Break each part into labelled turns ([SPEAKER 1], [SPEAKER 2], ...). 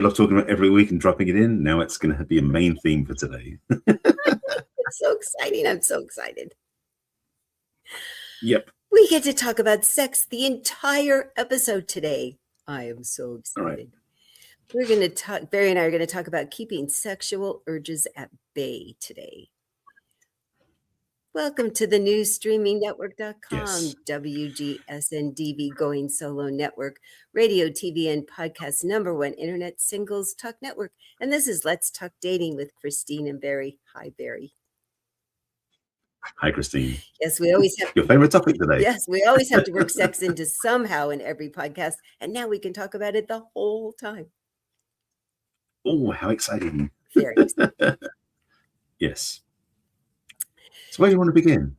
[SPEAKER 1] love talking about every week and dropping it in. Now it's going to be a main theme for today.
[SPEAKER 2] It's so exciting. I'm so excited.
[SPEAKER 1] Yep.
[SPEAKER 2] We get to talk about sex the entire episode today. I am so excited.
[SPEAKER 1] All right.
[SPEAKER 2] We're going to talk, Barry and I are going to talk about keeping sexual urges at bay today. Welcome to the new streamingnetwork.com,
[SPEAKER 1] Yes.
[SPEAKER 2] WGSN-DB Going Solo Network, radio, TV, and podcast #1 internet singles talk network. And this is Let's Talk Dating with Christine and Barry. Hi, Barry.
[SPEAKER 1] Hi, Christine.
[SPEAKER 2] Yes, we always have
[SPEAKER 1] your favorite topic today.
[SPEAKER 2] Yes, we always have to work sex into somehow in every podcast, and now we can talk about it the whole time.
[SPEAKER 1] Oh, how exciting!
[SPEAKER 2] Very exciting.
[SPEAKER 1] Yes. So where do you want to begin?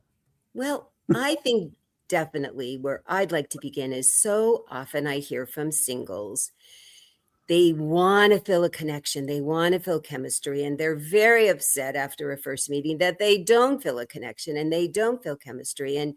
[SPEAKER 2] Well, I think definitely where I'd like to begin is so often I hear from singles, they want to feel a connection, they want to feel chemistry, and they're very upset after a first meeting that they don't feel a connection and they don't feel chemistry. And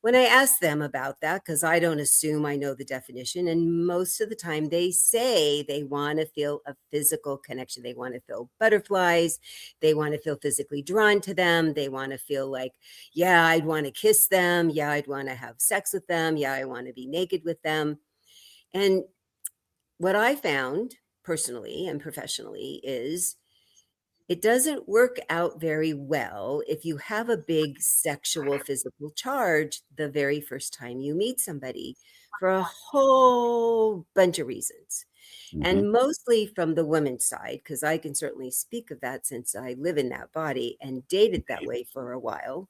[SPEAKER 2] when I ask them about that, because I don't assume I know the definition, and most of the time they say they want to feel a physical connection. They want to feel butterflies. They want to feel physically drawn to them. They want to feel like, yeah, I'd want to kiss them. Yeah, I'd want to have sex with them. Yeah, I want to be naked with them. And what I found personally and professionally is it doesn't work out very well if you have a big sexual physical charge the very first time you meet somebody for a whole bunch of reasons. And mostly from the women's side, because I can certainly speak of that since I live in that body and dated that way for a while,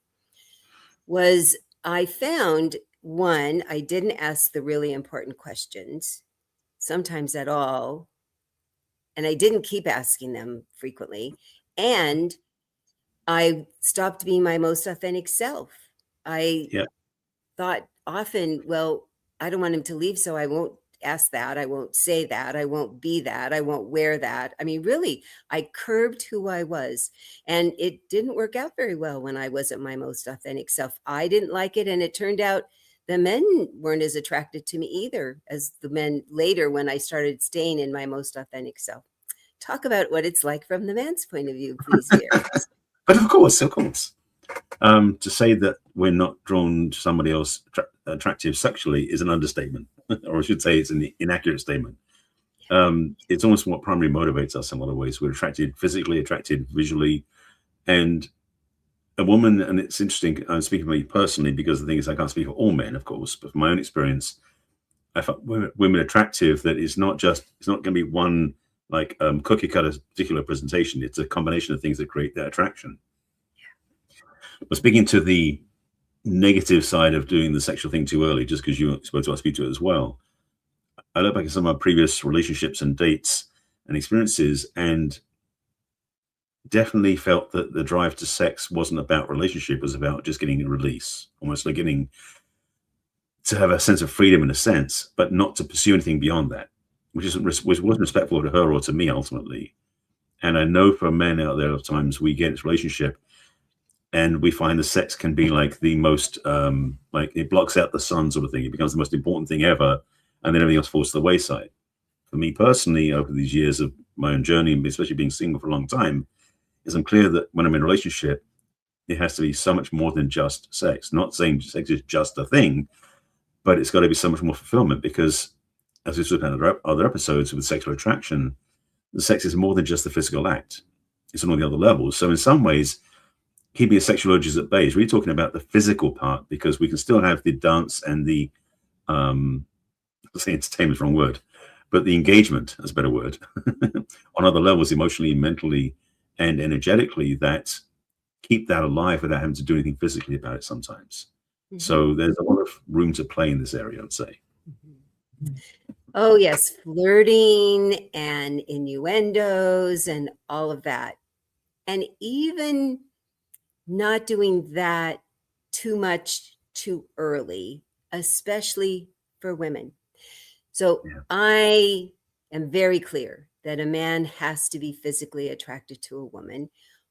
[SPEAKER 2] was I found, one, I didn't ask the really important questions, sometimes at all. And I didn't keep asking them frequently. And I stopped being my most authentic self. I thought often, well, I don't want him to leave, so I won't ask that. I won't say that. I won't be that. I won't wear that. I mean, really, I curbed who I was. And it didn't work out very well when I wasn't my most authentic self. I didn't like it. And it turned out the men weren't as attracted to me either as the men later when I started staying in my most authentic self. Talk about what it's like from the man's point of view, please, Gary.
[SPEAKER 1] But of course. To say that we're not drawn to somebody else attractive sexually is an understatement, or I should say it's an inaccurate statement. It's almost what primarily motivates us in a lot of ways. We're attracted physically, attracted visually, and a woman, and it's interesting, I'm speaking for me personally because the thing is I can't speak for all men, of course, but from my own experience, I find women attractive that it's not going to be one like cookie cutter particular presentation. It's a combination of things that create that attraction. But speaking to the negative side of doing the sexual thing too early, just because you're supposed to speak to it as well, I look back at some of my previous relationships and dates and experiences, and definitely felt that the drive to sex wasn't about relationship, it was about just getting a release, almost like getting to have a sense of freedom in a sense, but not to pursue anything beyond that, which wasn't respectful to her or to me ultimately. And I know for men out there, at times we get this relationship and we find the sex can be like the most, like it blocks out the sun sort of thing. It becomes the most important thing ever. And then everything else falls to the wayside. For me personally, over these years of my own journey, especially being single for a long time, is I'm clear that when I'm in a relationship, it has to be so much more than just sex. Not saying sex is just a thing, but it's got to be so much more fulfillment because, as we've spoken about other episodes with sexual attraction, the sex is more than just the physical act. It's on all the other levels. So in some ways, keeping sexual urges at bay is really talking about the physical part, because we can still have the dance and the, let's say entertainment, wrong word, but the engagement, that's a better word, on other levels, emotionally, mentally, and energetically, that keep that alive without having to do anything physically about it sometimes. So there's a lot of room to play in this area, I'd say.
[SPEAKER 2] Oh, yes. Flirting and innuendos and all of that. And even not doing that too much too early, especially for women. So I am very clear that a man has to be physically attracted to a woman,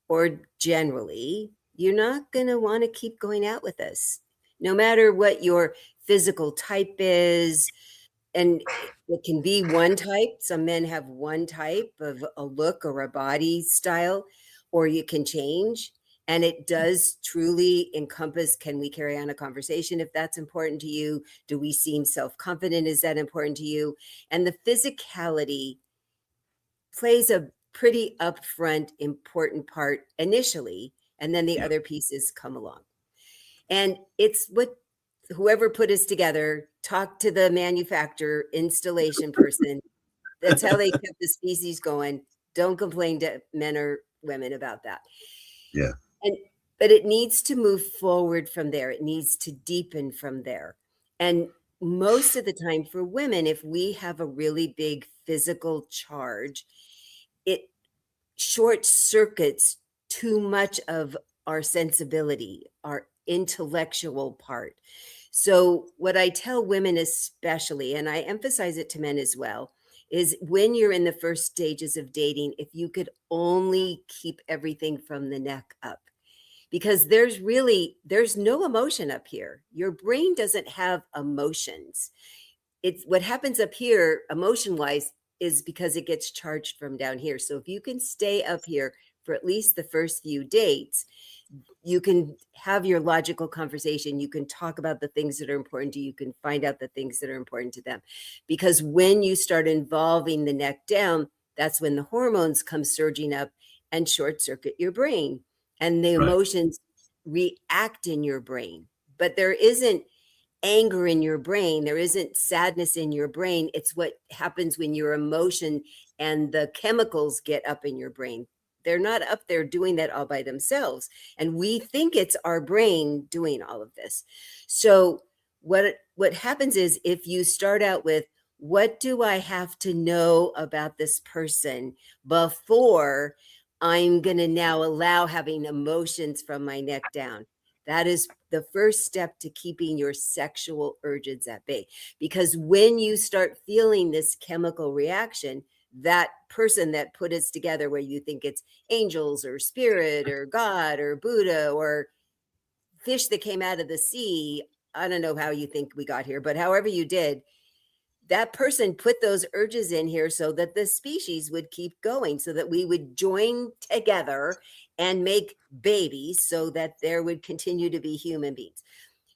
[SPEAKER 2] or generally you're not going to want to keep going out with us, no matter what your physical type is. And It can be one type. Some men have one type of a look or a body style, or you can change. And it does truly encompass, can we carry on a conversation if that's important to you? Do we seem self-confident? Is that important to you? And the physicality plays a pretty upfront, important part initially, and then the other pieces come along. And it's what whoever put us together, talked to the manufacturer, installation person. That's how they kept the species going. Don't complain to men or women about that.
[SPEAKER 1] Yeah.
[SPEAKER 2] But it needs to move forward from there. It needs to deepen from there. And most of the time for women, if we have a really big physical charge, it short circuits too much of our sensibility, our intellectual part. So what I tell women especially, and I emphasize it to men as well, is when you're in the first stages of dating, if you could only keep everything from the neck up, because there's no emotion up here. Your brain doesn't have emotions. It's what happens up here emotion wise is because it gets charged from down here. So if you can stay up here for at least the first few dates, you can have your logical conversation. You can talk about the things that are important to you. You can find out the things that are important to them. Because when you start involving the neck down, that's when the hormones come surging up and short circuit your brain. And the emotions react in your brain. But there isn't anger in your brain. There isn't sadness in your brain. It's what happens when your emotion and the chemicals get up in your brain. They're not up there doing that all by themselves. And we think it's our brain doing all of this. So what happens is if you start out with, what do I have to know about this person before I'm going to now allow having emotions from my neck down? That is the first step to keeping your sexual urges at bay. Because when you start feeling this chemical reaction, that person that put us together, where you think it's angels or spirit or God or Buddha or fish that came out of the sea, I don't know how you think we got here, but however you did, that person put those urges in here so that the species would keep going, so that we would join together and make babies so that there would continue to be human beings.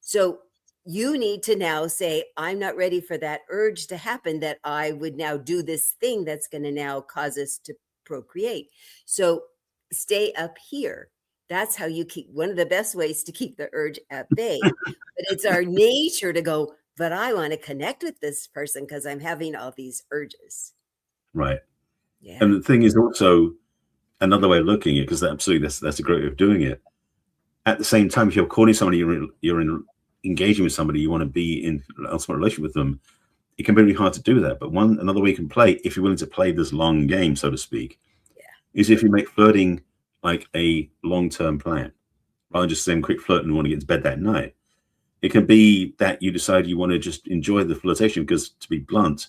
[SPEAKER 2] So you need to now say, I'm not ready for that urge to happen, that I would now do this thing that's going to now cause us to procreate. So stay up here. That's how you keep, one of the best ways to keep the urge at bay. But it's our nature to go, but I want to connect with this person because I'm having all these urges.
[SPEAKER 1] Right.
[SPEAKER 2] Yeah.
[SPEAKER 1] And the thing is also another way of looking at it, because absolutely that's a great way of doing it. At the same time, if you're courting somebody, you're engaging with somebody, you want to be in an ultimate relationship with them, it can be really hard to do that. But another way you can play, if you're willing to play this long game, so to speak, is if you make flirting like a long-term plan, rather than just saying quick flirt and want to get to bed that night. It can be that you decide you want to just enjoy the flirtation, because, to be blunt,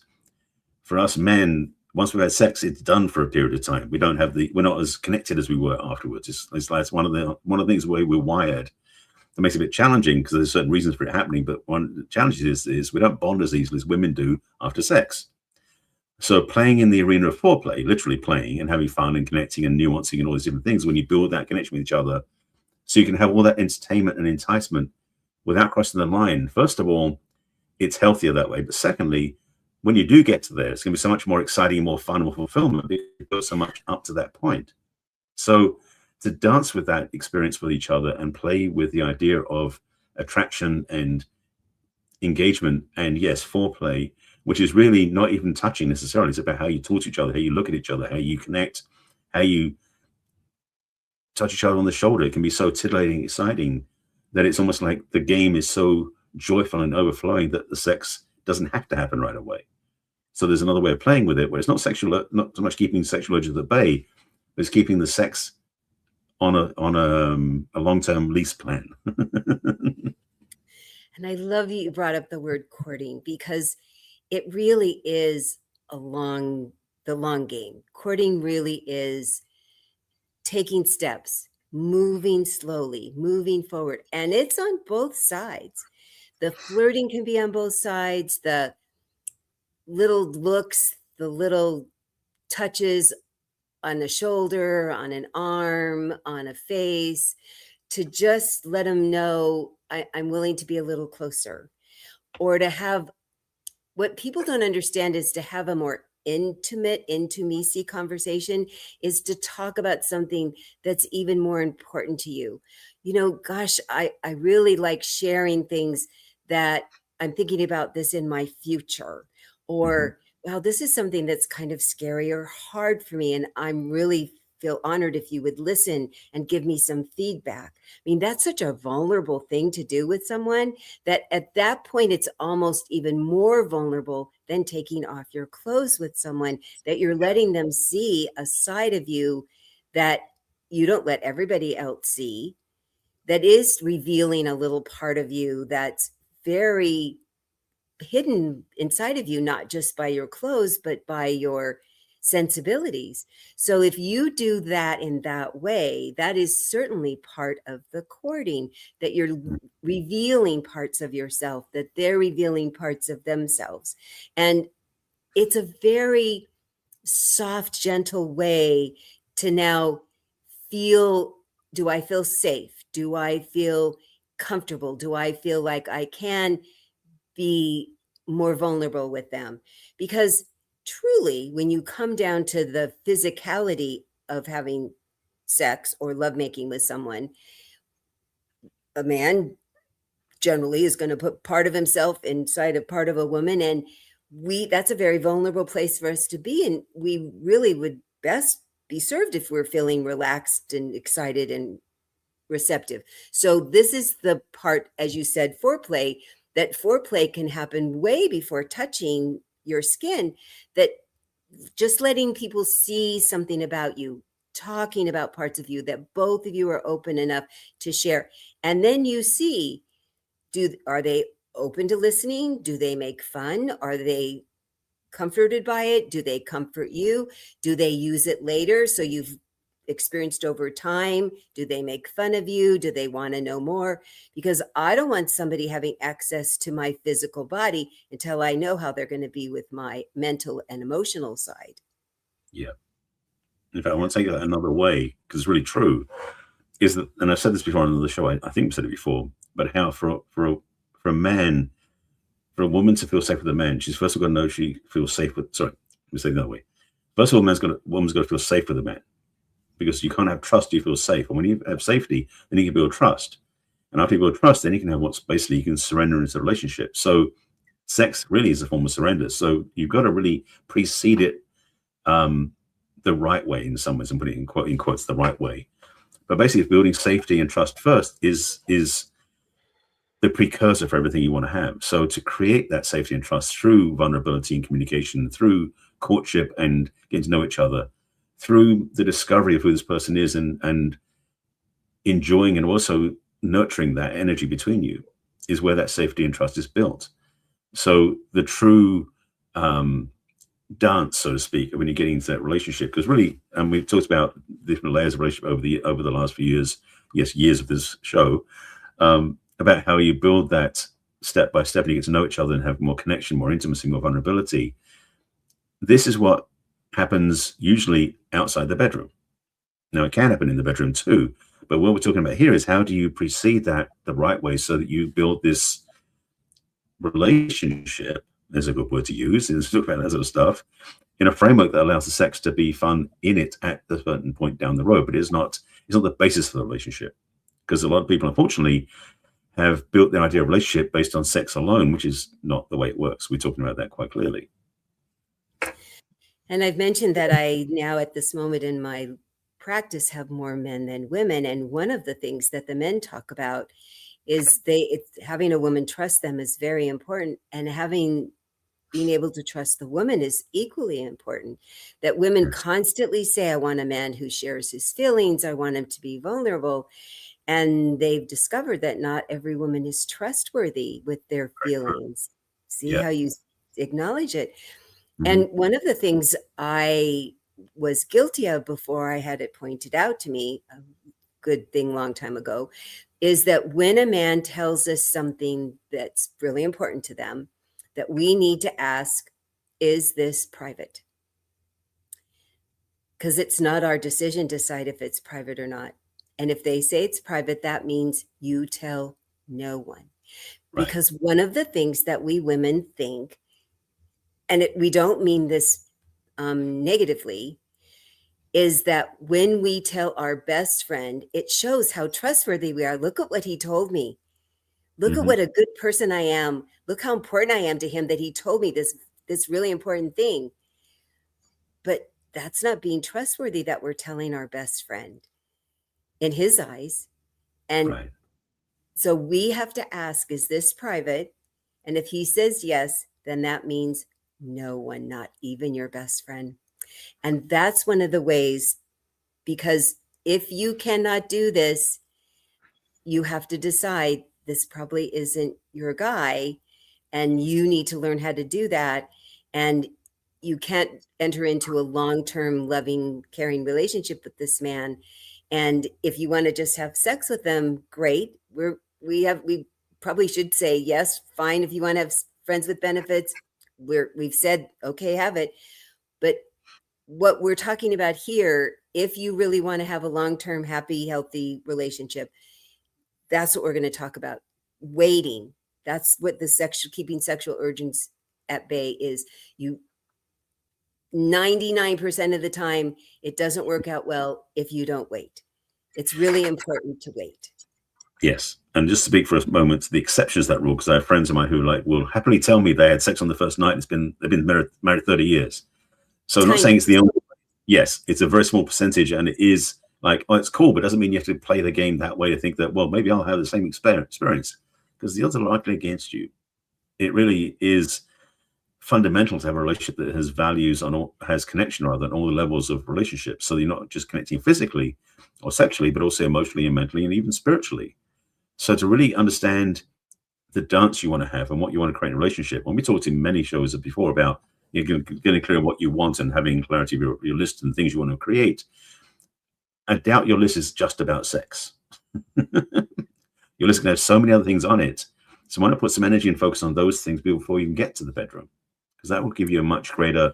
[SPEAKER 1] for us men, once we've had sex, it's done for a period of time. We're not as connected as we were afterwards. It's like one of the things the way we're wired that makes it a bit challenging, because there's certain reasons for it happening. But one of the challenges is we don't bond as easily as women do after sex. So playing in the arena of foreplay, literally playing and having fun and connecting and nuancing and all these different things, when you build that connection with each other, so you can have all that entertainment and enticement without crossing the line. First of all, it's healthier that way. But secondly, when you do get to there, it's going to be so much more exciting, more fun, more fulfillment. It goes so much up to that point. So to dance with that experience with each other and play with the idea of attraction and engagement and, yes, foreplay, which is really not even touching necessarily. It's about how you talk to each other, how you look at each other, how you connect, how you touch each other on the shoulder. It can be so titillating, exciting, that it's almost like the game is so joyful and overflowing that the sex doesn't have to happen right away. So there's another way of playing with it, where it's not so much keeping sexual urges at bay, but it's keeping the sex on a long-term lease plan.
[SPEAKER 2] And I love you brought up the word courting, because it really is the long game. Courting really is taking steps, moving slowly, moving forward. And it's on both sides. The flirting can be on both sides. The little looks, the little touches on the shoulder, on an arm, on a face, to just let them know I'm willing to be a little closer. Or to have, what people don't understand is to have a more intimate, intimacy conversation is to talk about something that's even more important to you. You know, gosh, I really like sharing things that I'm thinking about this in my future, or wow, this is something that's kind of scary or hard for me, and I'm really feel honored if you would listen and give me some feedback. I mean, that's such a vulnerable thing to do with someone that at that point, it's almost even more vulnerable than taking off your clothes with someone, that you're letting them see a side of you that you don't let everybody else see, that is revealing a little part of you that's very hidden inside of you, not just by your clothes, but by your sensibilities. So if you do that in that way, that is certainly part of the courting, that you're revealing parts of yourself, that they're revealing parts of themselves. And it's a very soft, gentle way to now feel, do I feel safe? Do I feel comfortable? Do I feel like I can be more vulnerable with them? Because truly, when you come down to the physicality of having sex or lovemaking with someone, a man generally is going to put part of himself inside a part of a woman, and that's a very vulnerable place for us to be, and we really would best be served if we're feeling relaxed and excited and receptive. So this is the part, as you said, foreplay, that foreplay can happen way before touching your skin, that just letting people see something about you, talking about parts of you that both of you are open enough to share. And then you see, are they open to listening? Do they make fun? Are they comforted by it? Do they comfort you? Do they use it later? So you've experienced over time. Do they make fun of you? Do they want to know more? Because I don't want somebody having access to my physical body until I know how they're going to be with my mental and emotional side.
[SPEAKER 1] Yeah. In fact, I want to take that another way, because it's really true, is that, and I've said this before on another show, I think I've said it before, but how for a man, for a woman to feel safe with a man, she's first of all got to know she feels safe with, sorry, let me say it that way. First of all, woman's got to feel safe with a man, because you can't have trust, you feel safe. And when you have safety, then you can build trust. And after you build trust, then you can have what's basically, you can surrender into a relationship. So sex really is a form of surrender. So you've got to really precede it the right way in some ways, and put it in quotes, the right way. But basically, building safety and trust first is the precursor for everything you want to have. So to create that safety and trust through vulnerability and communication, through courtship and getting to know each other, through the discovery of who this person is, and enjoying and also nurturing that energy between you, is where that safety and trust is built. So the true dance, so to speak, when you're getting into that relationship, because really, and we've talked about different layers of relationship over the last few years, years of this show, about how you build that step by step, and you get to know each other and have more connection, more intimacy, more vulnerability. This is what happens usually outside the bedroom. Now, it can happen in the bedroom too, but what we're talking about here is, how do you precede that the right way so that you build this relationship, there's a good word to use, and talk about that sort of stuff, in a framework that allows the sex to be fun in it at a certain point down the road, but it's not the basis for the relationship. Because a lot of people, unfortunately, have built their idea of relationship based on sex alone, which is not the way it works. We're talking about that quite clearly.
[SPEAKER 2] And I've mentioned that I now, at this moment in my practice, have more men than women. And one of the things that the men talk about is having a woman trust them is very important. And being able to trust the woman is equally important. That women constantly say, I want a man who shares his feelings. I want him to be vulnerable. And they've discovered that not every woman is trustworthy with their feelings. See how you acknowledge it. And one of the things I was guilty of before I had it pointed out to me, a good thing long time ago, is that when a man tells us something that's really important to them, that we need to ask, is this private? Because it's not our decision to decide if it's private or not. And if they say it's private, that means you tell no one.
[SPEAKER 1] Right.
[SPEAKER 2] Because one of the things that we women think, and we don't mean this negatively, is that when we tell our best friend, it shows how trustworthy we are. Look at what he told me. Look at what a good person I am. Look how important I am to him that he told me this really important thing. But that's not being trustworthy that we're telling our best friend in his eyes. And
[SPEAKER 1] right.
[SPEAKER 2] So we have to ask, is this private? And if he says yes, then that means no one, not even your best friend. And that's one of the ways, because if you cannot do this, you have to decide this probably isn't your guy, and you need to learn how to do that. And you can't enter into a long-term, loving, caring relationship with this man. And if you want to just have sex with them, great. We probably should say yes, fine. If you want to have friends with benefits, we've said okay, have it. But what we're talking about here, if you really want to have a long-term, happy, healthy relationship, that's what we're going to talk about. Waiting. That's what the keeping sexual urges at bay is. 99% of the time, it doesn't work out well if you don't wait. It's really important to wait.
[SPEAKER 1] Yes. And just to speak for a moment to the exceptions to that rule, because I have friends of mine who will happily tell me they had sex on the first night. They've been married 30 years. So I'm not saying it's the only. Yes, it's a very small percentage, and it is like, oh, it's cool, but it doesn't mean you have to play the game that way to think that, well, maybe I'll have the same experience, because the odds are likely against you. It really is fundamental to have a relationship that has values has connection rather on all the levels of relationships. So you're not just connecting physically or sexually, but also emotionally and mentally and even spiritually. So to really understand the dance you want to have and what you want to create in a relationship, when we talked in many shows before about getting clear on what you want and having clarity of your list and things you want to create, I doubt your list is just about sex. Your list can have so many other things on it. So why not put some energy and focus on those things before you can get to the bedroom? Because that will give you a much greater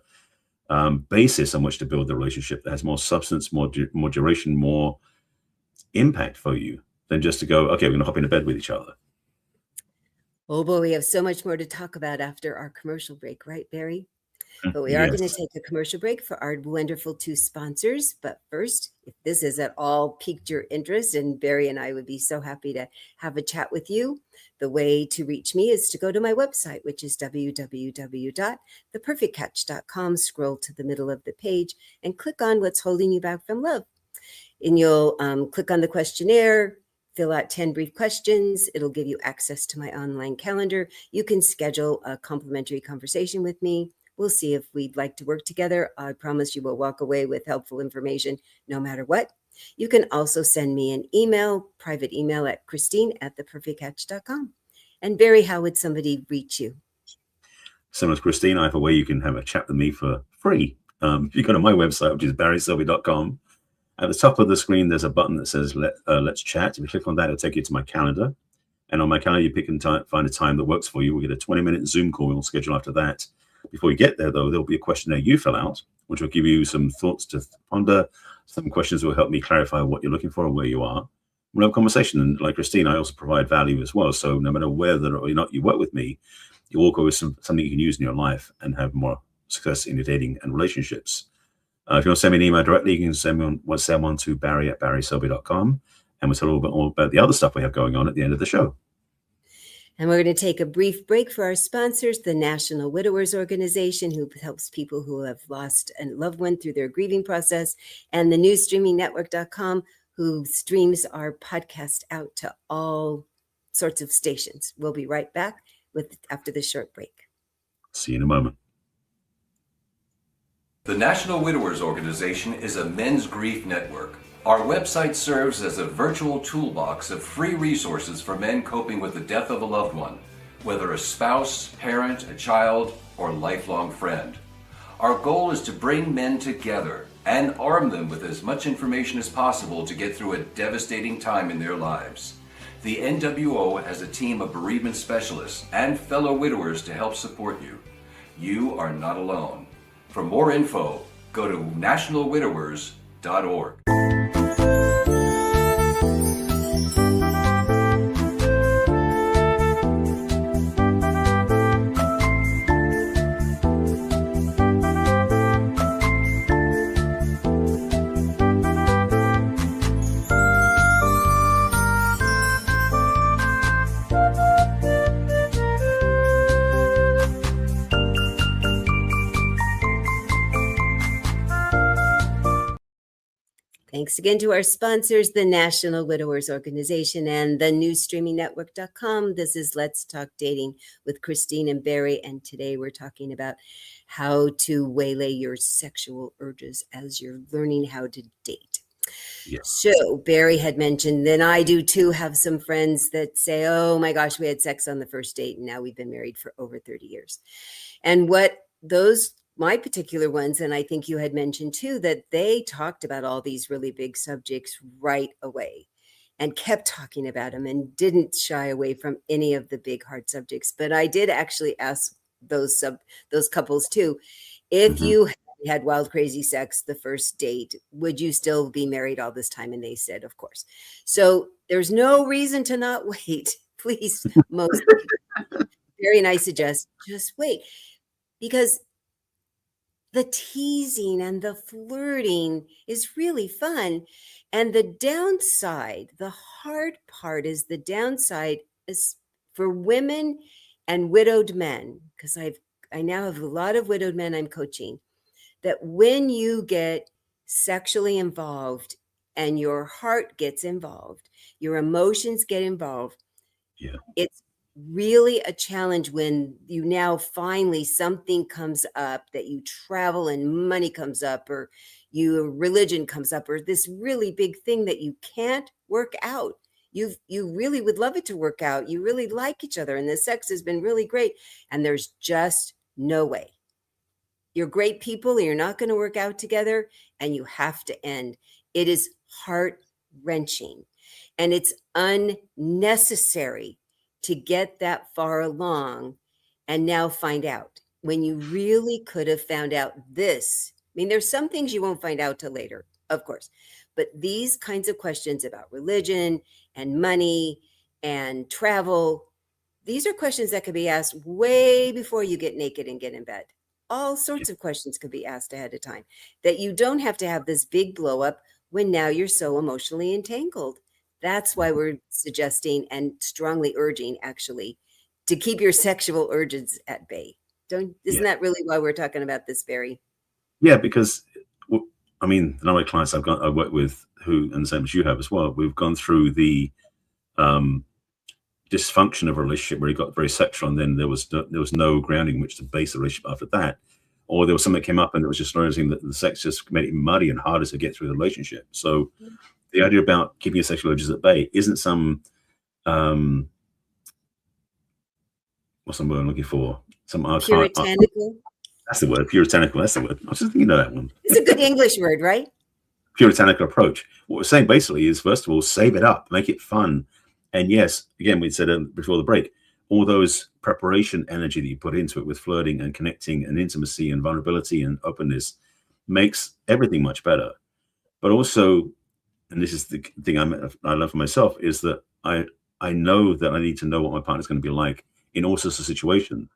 [SPEAKER 1] basis on which to build the relationship that has more substance, more duration, more impact for you than just to go, okay, we're going to hop into bed with each other.
[SPEAKER 2] Oh boy, we have so much more to talk about after our commercial break, right, Barry? But we are going to take a commercial break for our wonderful 2 sponsors. But first, if this has at all piqued your interest, and Barry and I would be so happy to have a chat with you, the way to reach me is to go to my website, which is www.theperfectcatch.com. Scroll to the middle of the page and click on what's holding you back from love. And you'll click on the questionnaire, fill out 10 brief questions. It'll give you access to my online calendar. You can schedule a complimentary conversation with me. We'll see if we'd like to work together. I promise you will walk away with helpful information no matter what. You can also send me an email, private email at Christine@theperfectcatch.com. And Barry, how would somebody reach you?
[SPEAKER 1] Similar to Christine, I have a way you can have a chat with me for free. If you go to my website, which is barryselby.com, at the top of the screen, there's a button that says Let's Chat. If you click on that, it'll take you to my calendar. And on my calendar, you pick and find a time that works for you. We'll get a 20-minute Zoom call. We'll schedule after that. Before you get there, though, there'll be a questionnaire you fill out, which will give you some thoughts to ponder. Some questions will help me clarify what you're looking for and where you are. We'll have a conversation. And like Christine, I also provide value as well. So no matter whether or not you work with me, you walk away with something you can use in your life and have more success in your dating and relationships. If you want to send me an email directly, you can send one to barry@barryselby.com. And we'll tell a little bit more about the other stuff we have going on at the end of the show.
[SPEAKER 2] And we're going to take a brief break for our sponsors, the National Widowers Organization, who helps people who have lost a loved one through their grieving process, and the newsstreamingnetwork.com, who streams our podcast out to all sorts of stations. We'll be right back after this short break.
[SPEAKER 1] See you in a moment.
[SPEAKER 3] The National Widowers Organization is a men's grief network. Our website serves as a virtual toolbox of free resources for men coping with the death of a loved one, whether a spouse, parent, a child, or lifelong friend. Our goal is to bring men together and arm them with as much information as possible to get through a devastating time in their lives. The NWO has a team of bereavement specialists and fellow widowers to help support you. You are not alone. For more info, go to nationalwidowers.org.
[SPEAKER 2] Thanks again to our sponsors, the National Widowers Organization and the newstreamingnetwork.com. This is Let's Talk Dating with Christine and Barry. And today we're talking about how to waylay your sexual urges as you're learning how to date.
[SPEAKER 1] Yeah.
[SPEAKER 2] So Barry had mentioned, and I do too, have some friends that say, oh my gosh, we had sex on the first date and now we've been married for over 30 years. And what my particular ones, and I think you had mentioned too, that they talked about all these really big subjects right away and kept talking about them and didn't shy away from any of the big hard subjects. But I did actually ask those couples too, if you had wild, crazy sex the first date, would you still be married all this time? And they said, of course. So there's no reason to not wait. Please, most Barry and I suggest just wait, because the teasing and the flirting is really fun. And the downside, the hard part is the downside is for women and widowed men, because I now have a lot of widowed men I'm coaching, that when you get sexually involved and your heart gets involved, your emotions get involved, it's really a challenge when you now finally something comes up, that you travel and money comes up, or your religion comes up, or this really big thing that you can't work out. You really would love it to work out. You really like each other and the sex has been really great. And there's just no way. You're great people. You're not going to work out together and you have to end. It is heart-wrenching and it's unnecessary to get that far along and now find out when you really could have found out this. I mean, there's some things you won't find out till later, of course, but these kinds of questions about religion and money and travel, these are questions that could be asked way before you get naked and get in bed. All sorts of questions could be asked ahead of time that you don't have to have this big blow up when now you're so emotionally entangled. That's why we're suggesting and strongly urging, actually, to keep your sexual urges at bay. Isn't that really why we're talking about this, Barry?
[SPEAKER 1] Yeah, because I mean, the number of clients I've worked with who, and the same as you have as well, we've gone through the dysfunction of a relationship where it got very sexual, and then there was no grounding in which to base the relationship after that, or there was something that came up and it was just noticing that the sex just made it muddy and harder to get through the relationship. So the idea about keeping your sexual urges at bay isn't some what's the word I'm looking for? Some
[SPEAKER 2] puritanical.
[SPEAKER 1] That's the word. Puritanical. That's the word. I was just thinking of that one.
[SPEAKER 2] It's a good English word, right?
[SPEAKER 1] Puritanical approach. What we're saying basically is, first of all, save it up, make it fun. And yes, again, we said before the break, all those preparation energy that you put into it with flirting and connecting and intimacy and vulnerability and openness makes everything much better. But also, and this is the thing I love for myself, is that I know that I need to know what my partner's going to be like in all sorts of situations.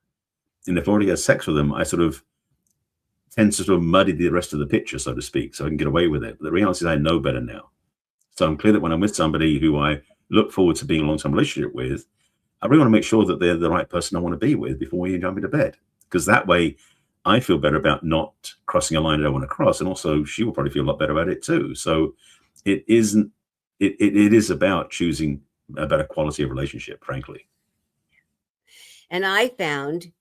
[SPEAKER 1] And if I already had sex with them, I sort of tend to sort of muddy the rest of the picture, so to speak, so I can get away with it. But the reality is I know better now. So I'm clear that when I'm with somebody who I look forward to being in a long-term relationship with, I really want to make sure that they're the right person I want to be with before we jump into bed. Because that way I feel better about not crossing a line I don't want to cross. And also she will probably feel a lot better about it too. So it is about choosing a better quality of relationship, frankly.
[SPEAKER 2] And I found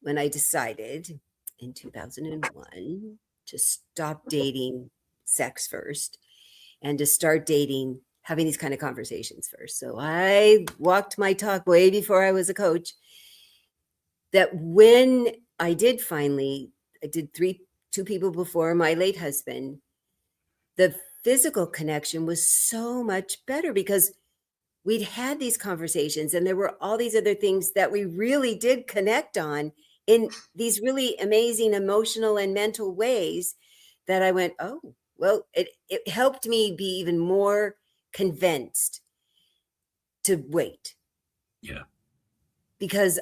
[SPEAKER 2] when I decided in 2001 to stop dating sex first and to start dating, having these kind of conversations first. So I walked my talk way before I was a coach, that when I did finally, I did two people before my late husband, the physical connection was so much better because we'd had these conversations and there were all these other things that we really did connect on in these really amazing emotional and mental ways that I went, oh, well, it helped me be even more convinced to wait.
[SPEAKER 1] Yeah.
[SPEAKER 2] Because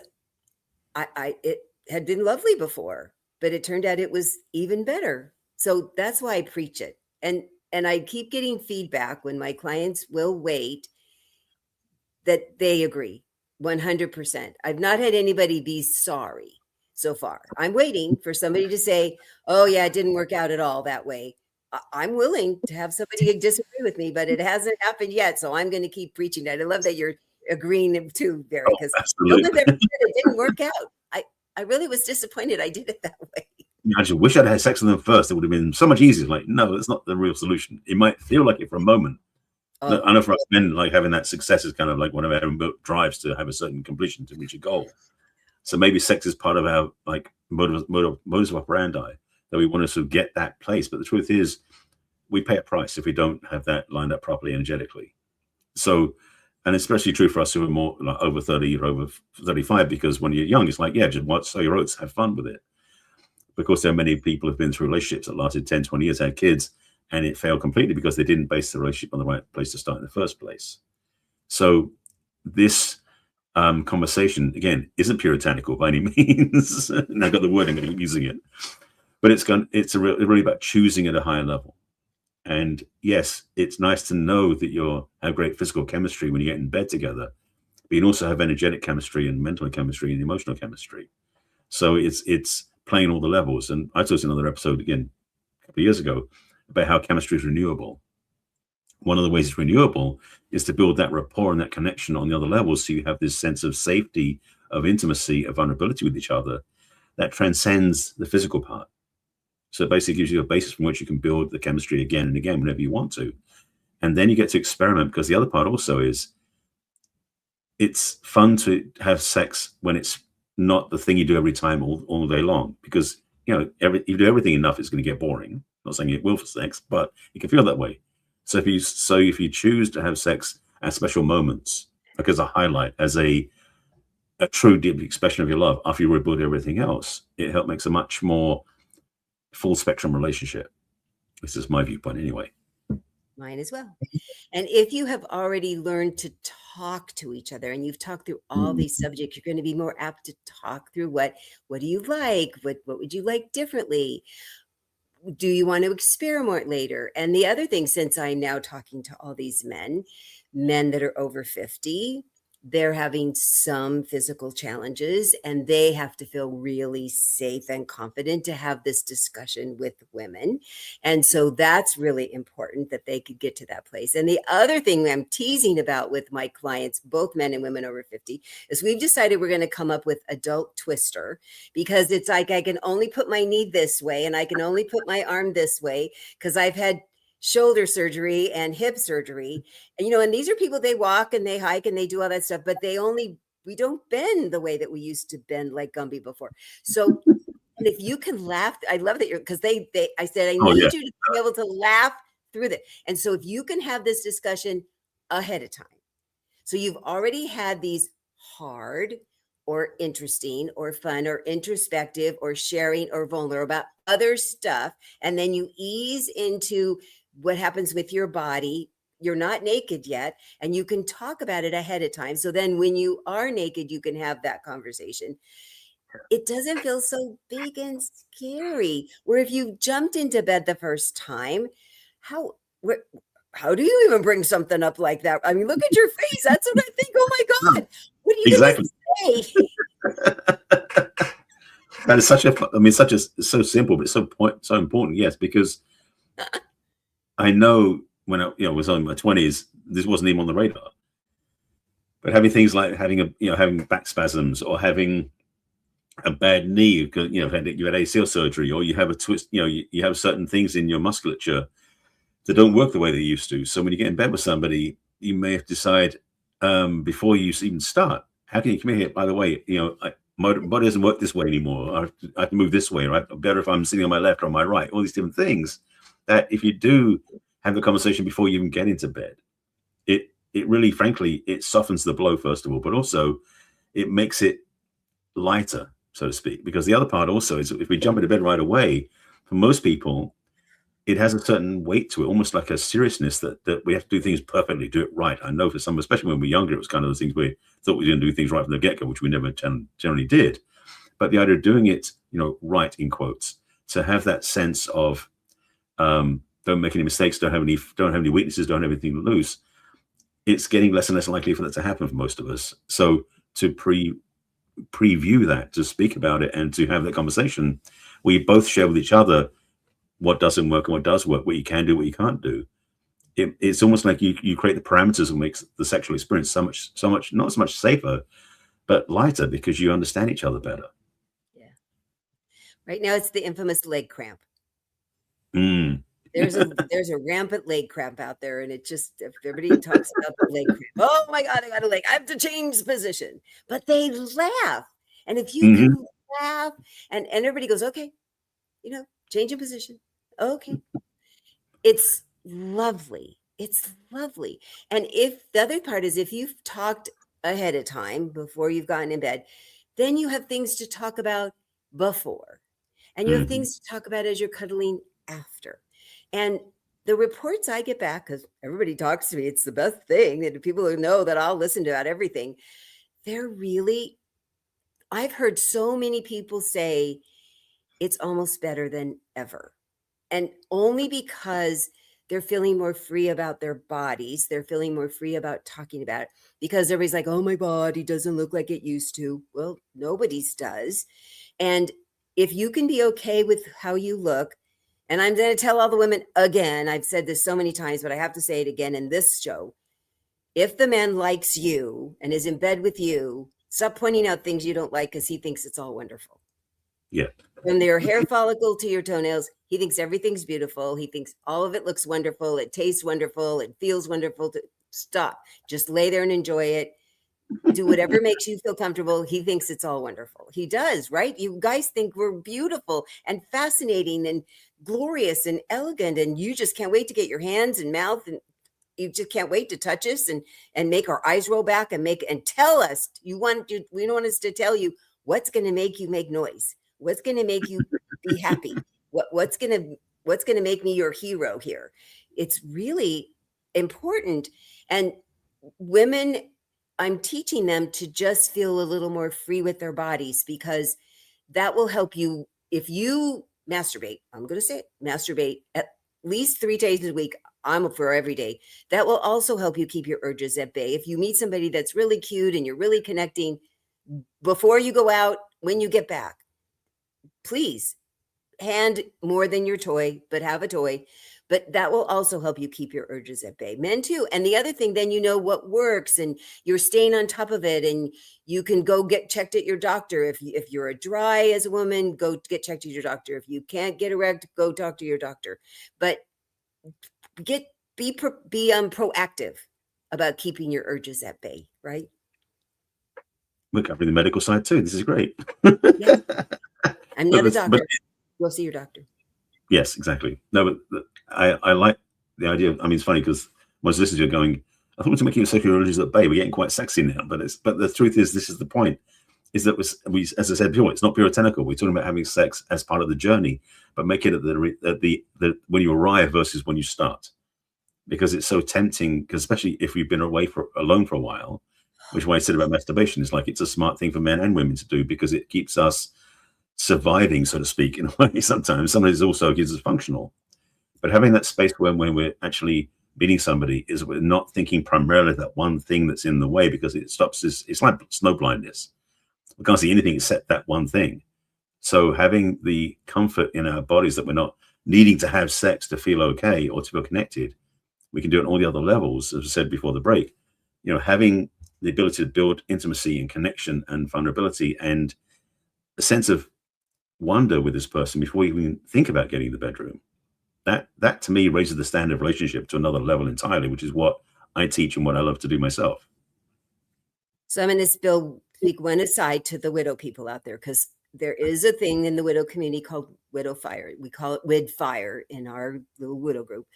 [SPEAKER 2] it had been lovely before, but it turned out it was even better. So that's why I preach it. And I keep getting feedback when my clients will wait that they agree 100%. I've not had anybody be sorry so far. I'm waiting for somebody to say, oh yeah, it didn't work out at all that way. I'm willing to have somebody disagree with me, but it hasn't happened yet. So I'm going to keep preaching that. I love that you're agreeing too, Barry, because no one's ever said it didn't work out. I really was disappointed I did it that way.
[SPEAKER 1] I just wish I'd had sex with them first. It would have been so much easier. Like, no, it's not the real solution. It might feel like it for a moment. Oh. I know for us men, like having that success is kind of like one of our drives to have a certain completion to reach a goal. So maybe sex is part of our like modus operandi, that we want to sort of get that place. But the truth is, we pay a price if we don't have that lined up properly energetically. So, and especially true for us who are more like over 30 or over 35, because when you're young, it's like, yeah, just sow your oats, have fun with it. Because there are many people who've been through relationships that lasted 10, 20 years, had kids, and it failed completely because they didn't base the relationship on the right place to start in the first place. So this conversation, again, isn't puritanical by any means. And I got the word, I'm going to keep using it. But it's really about choosing at a higher level. And yes, it's nice to know that you have great physical chemistry when you get in bed together, but you also have energetic chemistry and mental chemistry and emotional chemistry. So it's playing all the levels. And I told another episode again a couple of years ago about how chemistry is renewable. One of the ways it's renewable is to build that rapport and that connection on the other levels, so you have this sense of safety, of intimacy, of vulnerability with each other that transcends the physical part. So it basically gives you a basis from which you can build the chemistry again and again whenever you want to. And then you get to experiment, because the other part also is it's fun to have sex when it's not the thing you do every time all day long, because if you do everything enough, it's going to get boring. I'm not saying it will for sex, but it can feel that way. So if you choose to have sex at special moments, like as a highlight, as a true deep expression of your love, after you rebuild everything else, it makes a much more full spectrum relationship. This is my viewpoint anyway.
[SPEAKER 2] Mine as well. And if you have already learned to talk to each other and you've talked through all these subjects, you're going to be more apt to talk through what do you like? What would you like differently? Do you want to experiment later? And the other thing, since I'm now talking to all these men that are over 50, they're having some physical challenges, and they have to feel really safe and confident to have this discussion with women. And so that's really important, that they could get to that place. And the other thing I'm teasing about with my clients, both men and women over 50, is we've decided we're going to come up with adult twister, because it's like I can only put my knee this way and I can only put my arm this way because I've had shoulder surgery and hip surgery. And, and these are people, they walk and they hike and they do all that stuff, but we don't bend the way that we used to bend like Gumby before. So, and if you can laugh, I love that because I said, I need you to be able to laugh through that. And so if you can have this discussion ahead of time, so you've already had these hard or interesting or fun or introspective or sharing or vulnerable about other stuff, and then you ease into what happens with your body. You're not naked yet, and you can talk about it ahead of time. So then when you are naked, you can have that conversation. It doesn't feel so big and scary. Where if you jumped into bed the first time, how do you even bring something up like that? I mean, look at your face. That's what I think. Oh my God. What are you going to say?
[SPEAKER 1] That is so simple, but so important. Yes, because I know when I was in my 20s, this wasn't even on the radar. But having things like having back spasms, or having a bad knee, because you had ACL surgery, or you have a twist, you have certain things in your musculature that don't work the way they used to. So when you get in bed with somebody, you may have to decide before you even start, how can you communicate? By the way, my body doesn't work this way anymore. I have to move this way, right? Better if I'm sitting on my left or on my right. All these different things that if you do have the conversation before you even get into bed, it really, frankly, it softens the blow, first of all, but also it makes it lighter. so to speak. Because the other part also is if we jump into bed right away, for most people, it has a certain weight to it, almost like a seriousness that we have to do things perfectly, do it right. I know for some, especially when we were younger, it was kind of those things we thought we were going to do things right from the get-go, which we never generally did. But the idea of doing it, right in quotes, to have that sense of don't make any mistakes, don't have any weaknesses, don't have anything loose. It's getting less and less likely for that to happen for most of us. So to preview that, to speak about it, and to have that conversation, we both share with each other what doesn't work and what does work, what you can do, what you can't do. It's almost like you create the parameters and makes the sexual experience so much not so much safer, but lighter because you understand each other better.
[SPEAKER 2] Yeah. Right now it's the infamous leg cramp.
[SPEAKER 1] Mm.
[SPEAKER 2] There's a rampant leg cramp out there, and it just, everybody talks about the leg cramp. Oh my God, I got a leg. I have to change position. But they laugh. And if you can laugh and everybody goes, okay, change your position. Okay. It's lovely. It's lovely. And if the other part is if you've talked ahead of time before you've gotten in bed, then you have things to talk about before. And you have things to talk about as you're cuddling after. And the reports I get back, because everybody talks to me, it's the best thing, and people who know that I'll listen to about everything. I've heard so many people say it's almost better than ever. And only because they're feeling more free about their bodies. They're feeling more free about talking about it, because everybody's like, oh, my body doesn't look like it used to. Well, nobody's does. And if you can be okay with how you look, and I'm going to tell all the women again, I've said this so many times, but I have to say it again in this show. If the man likes you and is in bed with you, stop pointing out things you don't like because he thinks it's all wonderful.
[SPEAKER 1] Yeah.
[SPEAKER 2] From your hair follicle to your toenails, he thinks everything's beautiful. He thinks all of it looks wonderful. It tastes wonderful. It feels wonderful. Stop. Just lay there and enjoy it. Do whatever makes you feel comfortable. He thinks it's all wonderful. He does, right? You guys think we're beautiful and fascinating and glorious and elegant, and you just can't wait to get your hands and mouth, and you just can't wait to touch us and make our eyes roll back and tell us. We want us to tell you what's going to make you make noise. What's going to make you be happy? What's going to make me your hero here? It's really important. And women, I'm teaching them to just feel a little more free with their bodies, because that will help you. If you masturbate, I'm going to say it, masturbate at least 3 days a week. I'm for every day. That will also help you keep your urges at bay. If you meet somebody that's really cute and you're really connecting, before you go out, when you get back, please hand more than your toy, but have a toy. But that will also help you keep your urges at bay. Men too. And the other thing, then you know what works and you're staying on top of it, and you can go get checked at your doctor. If you're dry as a woman, go get checked at your doctor. If you can't get erect, go talk to your doctor. But be proactive about keeping your urges at bay, right?
[SPEAKER 1] We're covering the medical side too. This is great.
[SPEAKER 2] Yeah. I'm not a doctor. Go see your doctor.
[SPEAKER 1] Yes, exactly. No, but I like the idea of, it's funny because most listeners are going, I thought we're making sexual urges at bay. We're getting quite sexy now, but the truth is, this is the point, is that we, as I said before, it's not puritanical. We're talking about having sex as part of the journey, but make it at the when you arrive versus when you start, because it's so tempting. Because especially if we've been alone for a while, which is why I said about masturbation, is like it's a smart thing for men and women to do, because it keeps us surviving, so to speak, in a way. Sometimes it also gives us functional. But having that space when we're actually meeting somebody, is we're not thinking primarily that one thing that's in the way, because it stops us. It's like snow blindness. We can't see anything except that one thing. So having the comfort in our bodies that we're not needing to have sex to feel okay or to feel connected, we can do it on all the other levels, as I said before the break. Having the ability to build intimacy and connection and vulnerability and a sense of wonder with this person before you even think about getting in the bedroom. That to me raises the standard of relationship to another level entirely, which is what I teach and what I love to do myself.
[SPEAKER 2] So I'm going to speak one aside to the widow people out there, because there is a thing in the widow community called widow fire. We call it wid fire in our little widow group.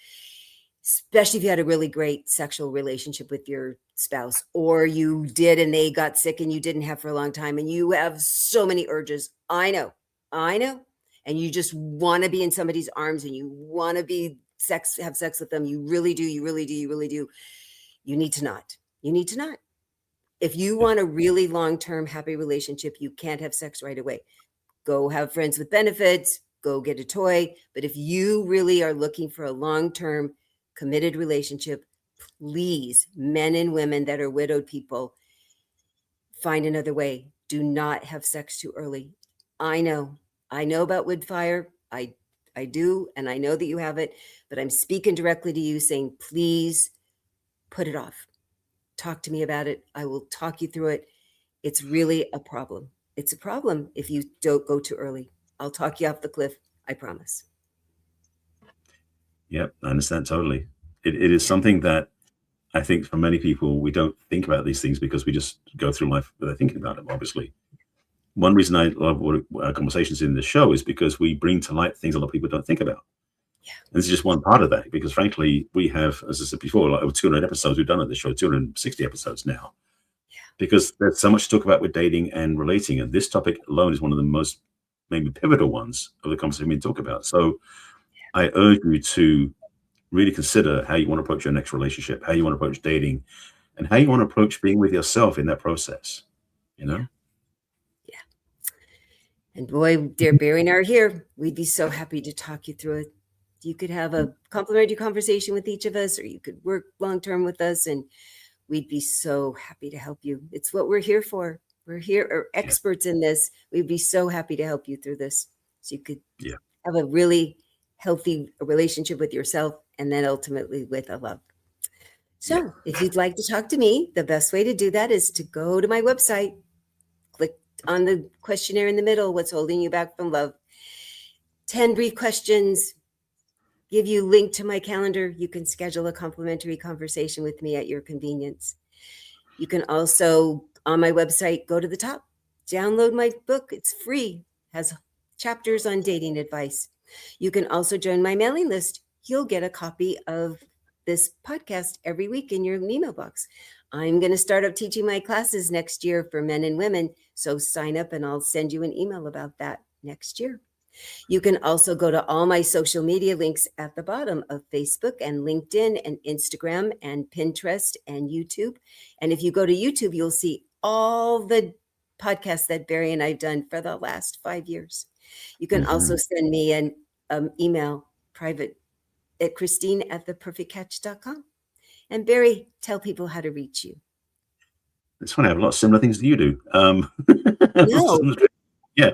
[SPEAKER 2] especially if you had a really great sexual relationship with your spouse, or you did and they got sick and you didn't have for a long time and you have so many urges. I know. And you just want to be in somebody's arms and you want to have sex with them. You really do. You need to not. If you want a really long-term happy relationship, you can't have sex right away. Go have friends with benefits, go get a toy. But if you really are looking for a long-term committed relationship, please, men and women that are widowed people, find another way. Do not have sex too early. I know about wood fire. I do. And I know that you have it, but I'm speaking directly to you saying, please put it off. Talk to me about it. I will talk you through it. It's really a problem. It's a problem if you don't go too early. I'll talk you off the cliff. I promise.
[SPEAKER 1] Yep, I understand totally. It is something that I think for many people, we don't think about these things because we just go through life without thinking about them, obviously. One reason I love our conversations in the show is because we bring to light things a lot of people don't think about.
[SPEAKER 2] Yeah.
[SPEAKER 1] And this is just one part of that, because frankly, we have, as I said before, like over 200 episodes we've done at the show, 260 episodes now.
[SPEAKER 2] Yeah.
[SPEAKER 1] Because there's so much to talk about with dating and relating. And this topic alone is one of the most maybe pivotal ones of the conversation we talk about. So I urge you to really consider how you want to approach your next relationship, how you want to approach dating, and how you want to approach being with yourself in that process, you know?
[SPEAKER 2] Yeah. And boy, dear Barry and I are here. We'd be so happy to talk you through it. You could have a complimentary conversation with each of us, or you could work long-term with us, and we'd be so happy to help you. It's what we're here for. We're here, are experts in this. We'd be so happy to help you through this. So you could have a really healthy relationship with yourself, and then ultimately with a love. So if you'd like to talk to me, the best way to do that is to go to my website, click on the questionnaire in the middle, what's holding you back from love. 10 brief questions, give you a link to my calendar. You can schedule a complimentary conversation with me at your convenience. You can also, on my website, go to the top, download my book. It's free, has chapters on dating advice. You can also join my mailing list. You'll get a copy of this podcast every week in your email box. I'm going to start up teaching my classes next year for men and women. So sign up and I'll send you an email about that next year. You can also go to all my social media links at the bottom of Facebook and LinkedIn and Instagram and Pinterest and YouTube. And if you go to YouTube, you'll see all the podcasts that Barry and I've done for the last 5 years. You can also send me an email private at Christine@theperfectcatch.com. And Barry, tell people how to reach you.
[SPEAKER 1] It's funny, I have a lot of similar things that you do.
[SPEAKER 2] No.
[SPEAKER 1] Yeah.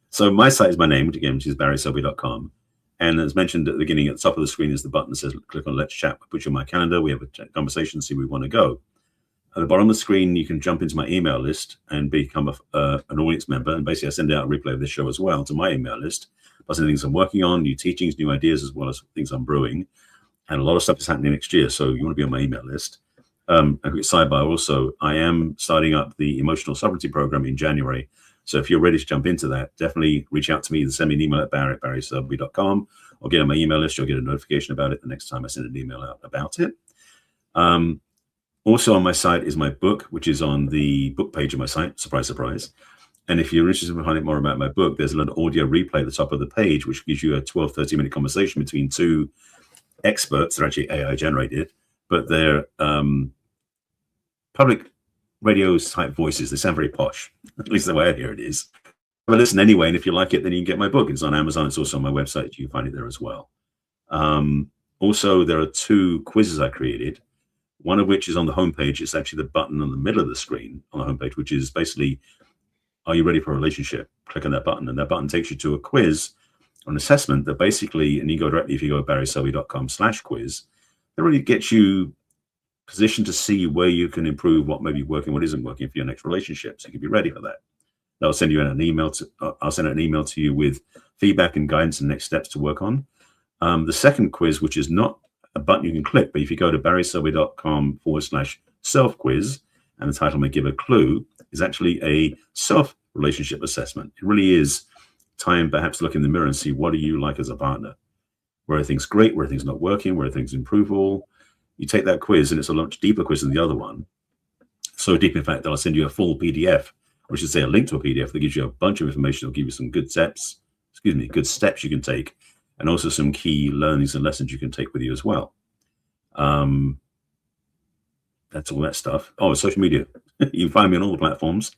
[SPEAKER 1] So my site is my name, which is barryselby.com. And as mentioned at the beginning, at the top of the screen is the button that says, click on Let's Chat. I put you on my calendar. We have a conversation, see where we want to go. At the bottom of the screen, you can jump into my email list and become an audience member. And basically, I send out a replay of this show as well to my email list. Plus things I'm working on, new teachings, new ideas, as well as things I'm brewing. And a lot of stuff is happening next year. So you want to be on my email list. A quick sidebar also, I am starting up the Emotional Sovereignty Program in January. So if you're ready to jump into that, definitely reach out to me. Either send me an email at barry@barryselby.com or get on my email list. You'll get a notification about it the next time I send an email out about it. Also on my site is my book, which is on the book page of my site. Surprise, surprise. And if you're interested in finding more about my book, there's a little audio replay at the top of the page, which gives you a 12, 30-minute conversation between two experts. They're actually AI generated, but they're public radio type voices. They sound very posh, at least the way I hear it is. But listen anyway, and if you like it, then you can get my book. It's on Amazon. It's also on my website. You can find it there as well. Also, there are 2 quizzes I created, one of which is on the homepage. It's actually the button on the middle of the screen on the homepage, which is basically, are you ready for a relationship? Click on that button, and that button takes you to a quiz, an assessment that basically, and you go directly, if you go to barryselby.com/quiz, that really gets you positioned to see where you can improve, what may be working, what isn't working for your next relationship. So you can be ready for that. I'll send you an email I'll send an email to you with feedback and guidance and next steps to work on. The second quiz, which is not a button you can click, but if you go to barryselby.com/self-quiz, and the title may give a clue, is actually a self-relationship assessment. It really is time perhaps look in the mirror and see, what do you like as a partner? where everything's great, where everything's not working, where everything's improvable. You take that quiz, and it's a much deeper quiz than the other one. So deep, in fact, that I'll send you a full PDF, or I should say a link to a PDF that gives you a bunch of information. It'll give you some good steps you can take, and also some key learnings and lessons you can take with you as well. That's all that stuff. Oh, social media. You can find me on all the platforms.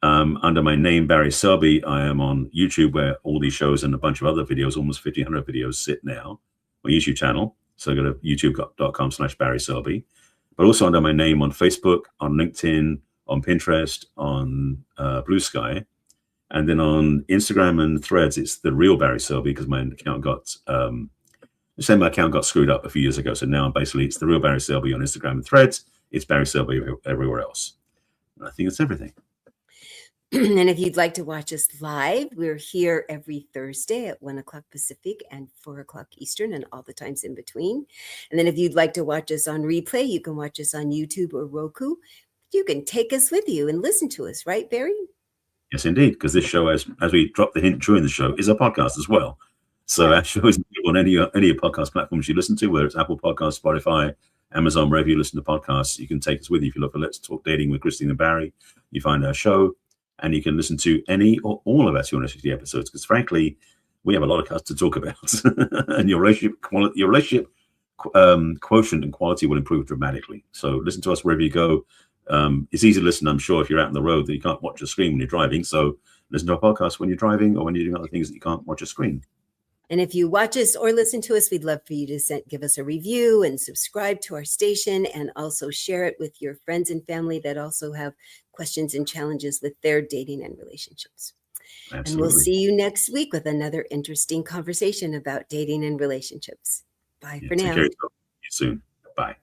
[SPEAKER 1] Under my name, Barry Selby. I am on YouTube, where all these shows and a bunch of other videos, almost 1,500 videos, sit now. My YouTube channel. So go to youtube.com/Barry Selby. But also under my name on Facebook, on LinkedIn, on Pinterest, on Blue Sky. And then on Instagram and Threads, it's the real Barry Selby, because my account got screwed up a few years ago. So now basically it's the real Barry Selby on Instagram and Threads. It's Barry Selby everywhere else. And I think that's everything.
[SPEAKER 2] And if you'd like to watch us live, we're here every Thursday at 1 o'clock Pacific and 4 o'clock Eastern, and all the times in between. And then if you'd like to watch us on replay, you can watch us on YouTube or Roku. You can take us with you and listen to us, right, Barry?
[SPEAKER 1] Yes, indeed, because this show, as we dropped the hint during the show, is a podcast as well. So our show is on any podcast platforms you listen to, whether it's Apple Podcasts, Spotify, Amazon, wherever you listen to podcasts. You can take us with you. If you look for Let's Talk Dating with Christine and Barry, you find our show. And you can listen to any or all of our 250 episodes, because frankly, we have a lot of cuts to talk about, and your relationship quotient and quality will improve dramatically. So listen to us wherever you go. It's easy to listen, I'm sure, if you're out on the road that you can't watch your screen when you're driving. So listen to our podcast when you're driving, or when you're doing other things that you can't watch your screen.
[SPEAKER 2] And if you watch us or listen to us, we'd love for you to give us a review and subscribe to our station, and also share it with your friends and family that also have questions and challenges with their dating and relationships.
[SPEAKER 1] Absolutely.
[SPEAKER 2] And we'll see you next week with another interesting conversation about dating and relationships. Bye for now.
[SPEAKER 1] Take care of yourself. See you soon. Bye.